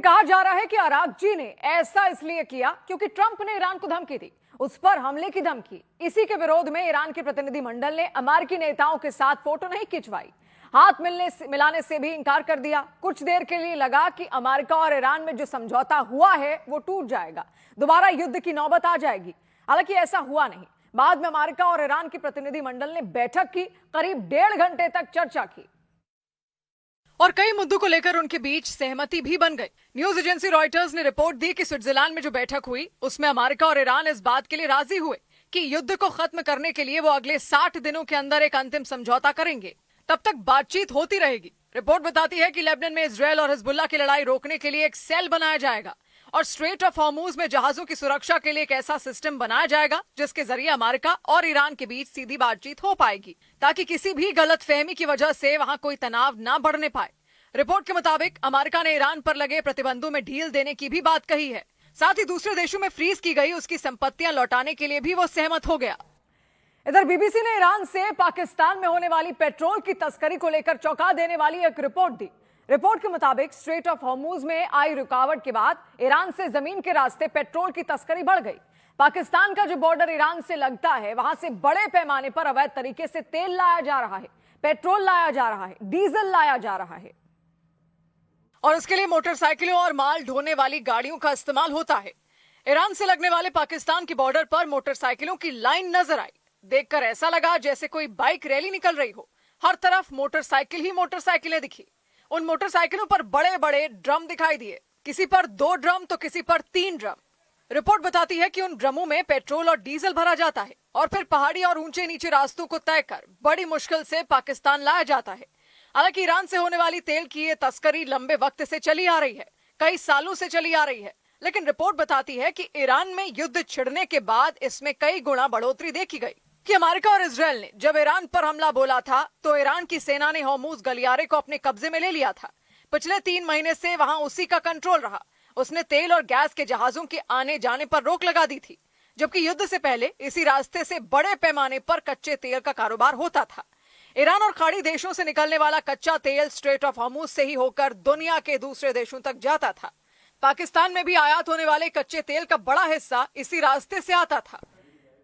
कहा जा रहा है कि अरागची ने ऐसा इसलिए किया क्योंकि ट्रंप ने ईरान को धमकी दी, उस पर हमले की धमकी। इसी के विरोध में ईरान के प्रतिनिधिमंडल ने अमेरिकी नेताओं के साथ फोटो नहीं खिंचवाई, हाथ मिलाने से भी इंकार कर दिया। कुछ देर के लिए लगा कि अमेरिका और ईरान में जो समझौता हुआ है वो टूट जाएगा, दोबारा युद्ध की नौबत आ जाएगी। हालांकि ऐसा हुआ नहीं। बाद में अमेरिका और ईरान के प्रतिनिधिमंडल ने बैठक की, करीब 1.5 घंटे तक चर्चा की और कई मुद्दों को लेकर उनके बीच सहमति भी बन गई। न्यूज एजेंसी रॉयटर्स ने रिपोर्ट दी कि स्विट्जरलैंड में जो बैठक हुई उसमें अमेरिका और ईरान इस बात के लिए राजी हुए कि युद्ध को खत्म करने के लिए वो अगले 60 दिनों के अंदर एक अंतिम समझौता करेंगे। तब तक बातचीत होती रहेगी। रिपोर्ट बताती है कि लेबनान में इजरायल और हिजबुल्लाह की लड़ाई रोकने के लिए एक सेल बनाया जाएगा और स्ट्रेट ऑफ हॉर्मुज में जहाजों की सुरक्षा के लिए एक ऐसा सिस्टम बनाया जाएगा जिसके जरिए अमेरिका और ईरान के बीच सीधी बातचीत हो पाएगी, ताकि किसी भी गलतफहमी की वजह से वहां कोई तनाव न बढ़ने पाए। रिपोर्ट के मुताबिक अमेरिका ने ईरान पर लगे प्रतिबंधों में ढील देने की भी बात कही है। साथ ही दूसरे देशों में फ्रीज की गई उसकी संपत्तियां लौटाने के लिए भी वो सहमत हो गया। इधर बीबीसी ने ईरान से पाकिस्तान में होने वाली पेट्रोल की तस्करी को लेकर चौंका देने वाली एक रिपोर्ट दी। रिपोर्ट के मुताबिक स्ट्रेट ऑफ हॉर्मुज में आई रुकावट के बाद ईरान से जमीन के रास्ते पेट्रोल की तस्करी बढ़ गई। पाकिस्तान का जो बॉर्डर ईरान से लगता है वहां से बड़े पैमाने पर अवैध तरीके से तेल लाया जा रहा है, पेट्रोल लाया जा रहा है, डीजल लाया जा रहा है और इसके लिए मोटरसाइकिलों और माल ढोने वाली गाड़ियों का इस्तेमाल होता है। ईरान से लगने वाले पाकिस्तान के बॉर्डर पर मोटरसाइकिलों की लाइन नजर आई। देखकर ऐसा लगा जैसे कोई बाइक रैली निकल रही हो। हर तरफ मोटरसाइकिल ही मोटरसाइकिलें दिखी। उन मोटरसाइकिलों पर बड़े बड़े ड्रम दिखाई दिए, किसी पर 2 ड्रम तो किसी पर 3 ड्रम। रिपोर्ट बताती है कि उन ड्रमों में पेट्रोल और डीजल भरा जाता है और फिर पहाड़ी और ऊंचे नीचे रास्तों को तय कर बड़ी मुश्किल से पाकिस्तान लाया जाता है। हालांकि ईरान से होने वाली तेल की ये तस्करी लंबे वक्त से चली आ रही है, कई सालों से चली आ रही है, लेकिन रिपोर्ट बताती है कि ईरान में युद्ध छिड़ने के बाद इसमें कई गुना बढ़ोतरी देखी गई। कि अमेरिका और इजरायल ने जब ईरान पर हमला बोला था तो ईरान की सेना ने हॉर्मुज गलियारे को अपने कब्जे में ले लिया था। पिछले 3 महीने से वहां उसी का कंट्रोल रहा। उसने तेल और गैस के जहाजों के आने जाने पर रोक लगा दी थी, जबकि युद्ध से पहले इसी रास्ते से बड़े पैमाने पर कच्चे तेल का कारोबार होता था। ईरान और खाड़ी देशों से निकलने वाला कच्चा तेल स्ट्रेट ऑफ हॉर्मुज से ही होकर दुनिया के दूसरे देशों तक जाता था। पाकिस्तान में भी आयात होने वाले कच्चे तेल का बड़ा हिस्सा इसी रास्ते से आता था।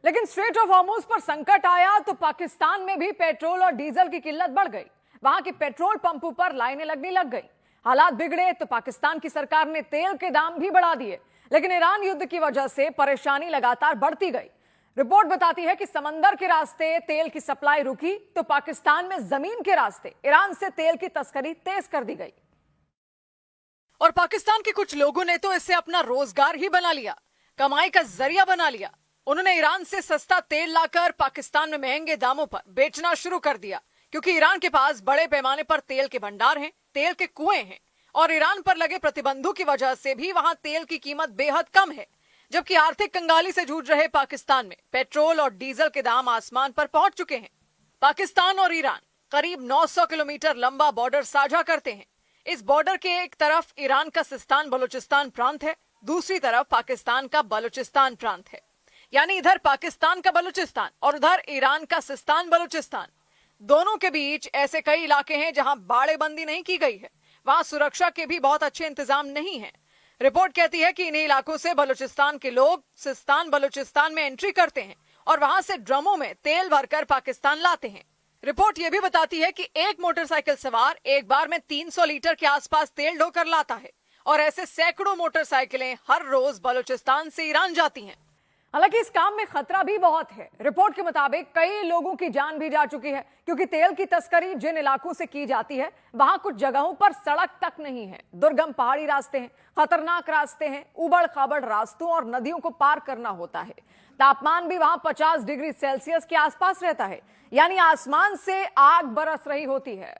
लेकिन स्ट्रेट ऑफ हॉर्मुज पर संकट आया तो पाकिस्तान में भी पेट्रोल और डीजल की किल्लत बढ़ गई। वहां के पेट्रोल पंपों पर लाइनें लगने लग गई। हालात बिगड़े तो पाकिस्तान की सरकार ने तेल के दाम भी बढ़ा दिए, लेकिन ईरान युद्ध की वजह से परेशानी लगातार बढ़ती गई। रिपोर्ट बताती है कि समंदर के रास्ते तेल की सप्लाई रुकी तो पाकिस्तान में जमीन के रास्ते ईरान से तेल की तस्करी तेज कर दी गई और पाकिस्तान के कुछ लोगों ने तो इसे अपना रोजगार ही बना लिया, कमाई का जरिया बना लिया। उन्होंने ईरान से सस्ता तेल लाकर पाकिस्तान में महंगे दामों पर बेचना शुरू कर दिया, क्योंकि ईरान के पास बड़े पैमाने पर तेल के भंडार हैं, तेल के कुएं हैं और ईरान पर लगे प्रतिबंधों की वजह से भी वहां तेल की कीमत बेहद कम है। जबकि आर्थिक कंगाली से जूझ रहे पाकिस्तान में पेट्रोल और डीजल के दाम आसमान पर पहुंच चुके हैं। पाकिस्तान और ईरान करीब 900 किलोमीटर लंबा बॉर्डर साझा करते हैं। इस बॉर्डर के एक तरफ ईरान का सिस्तान बलूचिस्तान प्रांत है, दूसरी तरफ पाकिस्तान का बलूचिस्तान प्रांत है। यानी इधर पाकिस्तान का बलूचिस्तान और उधर ईरान का सिस्तान बलूचिस्तान। दोनों के बीच ऐसे कई इलाके हैं जहां बाड़ेबंदी नहीं की गई है, वहां सुरक्षा के भी बहुत अच्छे इंतजाम नहीं है। रिपोर्ट कहती है कि इन्हीं इलाकों से बलूचिस्तान के लोग सिस्तान बलूचिस्तान में एंट्री करते हैं और वहां से ड्रमों में तेल भरकर पाकिस्तान लाते हैं। रिपोर्ट यह भी बताती है कि एक मोटरसाइकिल सवार एक बार में 300 लीटर के आसपास तेल ढोकर लाता है और ऐसे सैकड़ों मोटरसाइकिलें हर रोज बलूचिस्तान से ईरान जाती हैं। हालांकि इस काम में खतरा भी बहुत है। रिपोर्ट के मुताबिक कई लोगों की जान भी जा चुकी है, क्योंकि तेल की तस्करी जिन इलाकों से की जाती है वहां कुछ जगहों पर सड़क तक नहीं है। दुर्गम पहाड़ी रास्ते हैं, खतरनाक रास्ते हैं, उबड़ खाबड़ रास्तों और नदियों को पार करना होता है। तापमान भी वहां 50 डिग्री सेल्सियस के आसपास रहता है, यानी आसमान से आग बरस रही होती है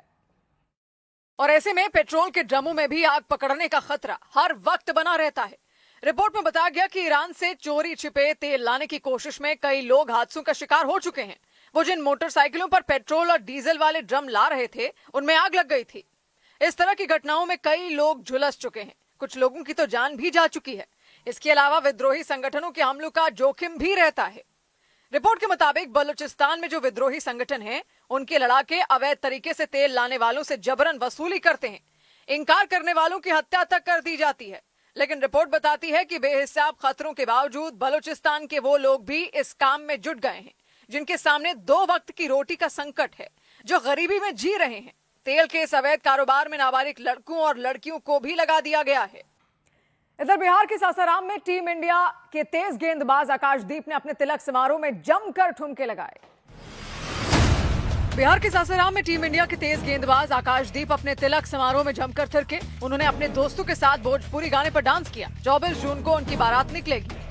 और ऐसे में पेट्रोल के ड्रमों में भी आग पकड़ने का खतरा हर वक्त बना रहता है। रिपोर्ट में बताया गया कि ईरान से चोरी छिपे तेल लाने की कोशिश में कई लोग हादसों का शिकार हो चुके हैं। वो जिन मोटरसाइकिलों पर पेट्रोल और डीजल वाले ड्रम ला रहे थे उनमें आग लग गई थी। इस तरह की घटनाओं में कई लोग झुलस चुके हैं, कुछ लोगों की तो जान भी जा चुकी है। इसके अलावा विद्रोही संगठनों के हमलों का जोखिम भी रहता है। रिपोर्ट के मुताबिक बलूचिस्तान में जो विद्रोही संगठन हैं, उनके लड़ाके अवैध तरीके से तेल लाने वालों से जबरन वसूली करते हैं। इनकार करने वालों की हत्या तक कर दी जाती है। लेकिन रिपोर्ट बताती है कि बेहिसाब खतरों के बावजूद बलूचिस्तान के वो लोग भी इस काम में जुट गए हैं जिनके सामने 2 वक्त की रोटी का संकट है, जो गरीबी में जी रहे हैं। तेल के इस अवैध कारोबार में नाबालिग लड़कों और लड़कियों को भी लगा दिया गया है। इधर बिहार के सासाराम में टीम इंडिया के तेज गेंदबाज आकाशदीप ने अपने तिलक समारोह में जमकर ठुमके लगाए। बिहार के सासाराम में टीम इंडिया के तेज गेंदबाज आकाशदीप अपने तिलक समारोह में जमकर थिरके। उन्होंने अपने दोस्तों के साथ भोजपुरी गाने पर डांस किया। 24 जून को उनकी बारात निकलेगी।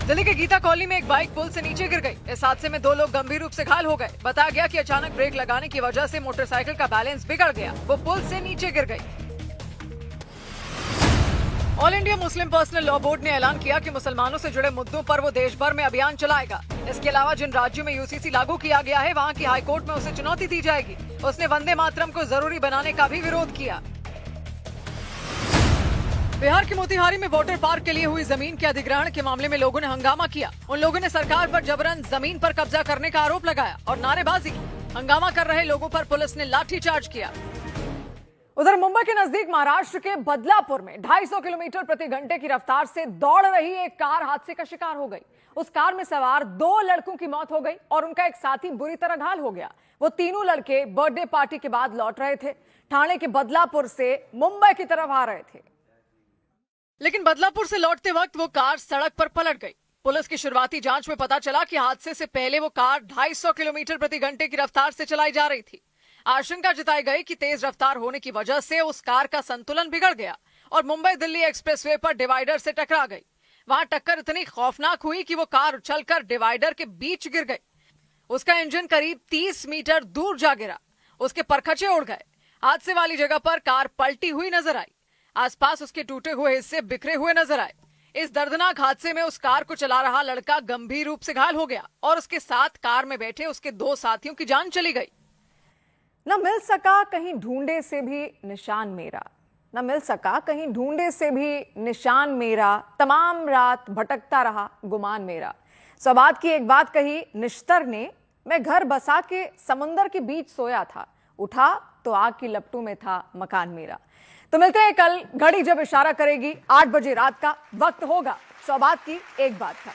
दिल्ली के गीता कॉलोनी में एक बाइक पुल से नीचे गिर गई। इस हादसे में 2 लोग गंभीर रूप से घायल हो गए। बताया गया कि अचानक ब्रेक लगाने की वजह से मोटरसाइकिल का बैलेंस बिगड़ गया, वो पुल से नीचे गिर गई। All India Muslim personal law board ने ऐलान किया कि मुसलमानों से जुड़े मुद्दों पर वो देश भर में अभियान चलाएगा। इसके अलावा जिन राज्यों में यूसीसी लागू किया गया है वहां की हाईकोर्ट में उसे चुनौती दी जाएगी। उसने वंदे मातरम को जरूरी बनाने का भी विरोध किया। बिहार के मोतिहारी में वाटर पार्क के लिए हुई जमीन के अधिग्रहण के मामले में लोगों ने हंगामा किया। उन लोगों ने सरकार पर जबरन जमीन पर कब्जा करने का आरोप लगाया और नारेबाजी की। हंगामा कर रहे लोगों पर पुलिस ने लाठीचार्ज किया। उधर मुंबई के नजदीक महाराष्ट्र के बदलापुर में 250 किलोमीटर प्रति घंटे की रफ्तार से दौड़ रही एक कार हादसे का शिकार हो गई। उस कार में सवार 2 लड़कों की मौत हो गई और उनका एक साथी बुरी तरह घायल हो गया। वो तीनों लड़के बर्थडे पार्टी के बाद लौट रहे थे। ठाणे के बदलापुर से मुंबई की तरफ आ रहे थे, लेकिन बदलापुर से लौटते वक्त वो कार सड़क पर पलट गई। पुलिस की शुरुआती जांच में पता चला कि हादसे से पहले वो कार 250 किलोमीटर प्रति घंटे की रफ्तार से चलाई जा रही थी। आशंका जताई गई कि तेज रफ्तार होने की वजह से उस कार का संतुलन बिगड़ गया और मुंबई दिल्ली एक्सप्रेसवे पर डिवाइडर से टकरा गई। वहां टक्कर इतनी खौफनाक हुई कि वो कार उछलकर डिवाइडर के बीच गिर गई। उसका इंजन करीब 30 मीटर दूर जा गिरा। उसके परखचे उड़ गए। हादसे वाली जगह पर कार पलटी हुई नजर आई। आसपास उसके टूटे हुए हिस्से बिखरे हुए नजर आए। इस दर्दनाक हादसे में उस कार को चला रहा लड़का गंभीर रूप से घायल हो गया और उसके साथ कार में बैठे उसके 2 साथियों की जान चली गई। न मिल सका कहीं ढूंढे से भी निशान मेरा, न मिल सका कहीं ढूंढे से भी निशान मेरा, तमाम रात भटकता रहा गुमान मेरा। सवाद की एक बात कही निश्तर ने, मैं घर बसा के समुंदर के बीच सोया था, उठा तो आग की लपटों में था मकान मेरा। तो मिलते हैं कल, घड़ी जब इशारा करेगी 8 बजे रात का। वक्त होगा सवाद की एक बात का।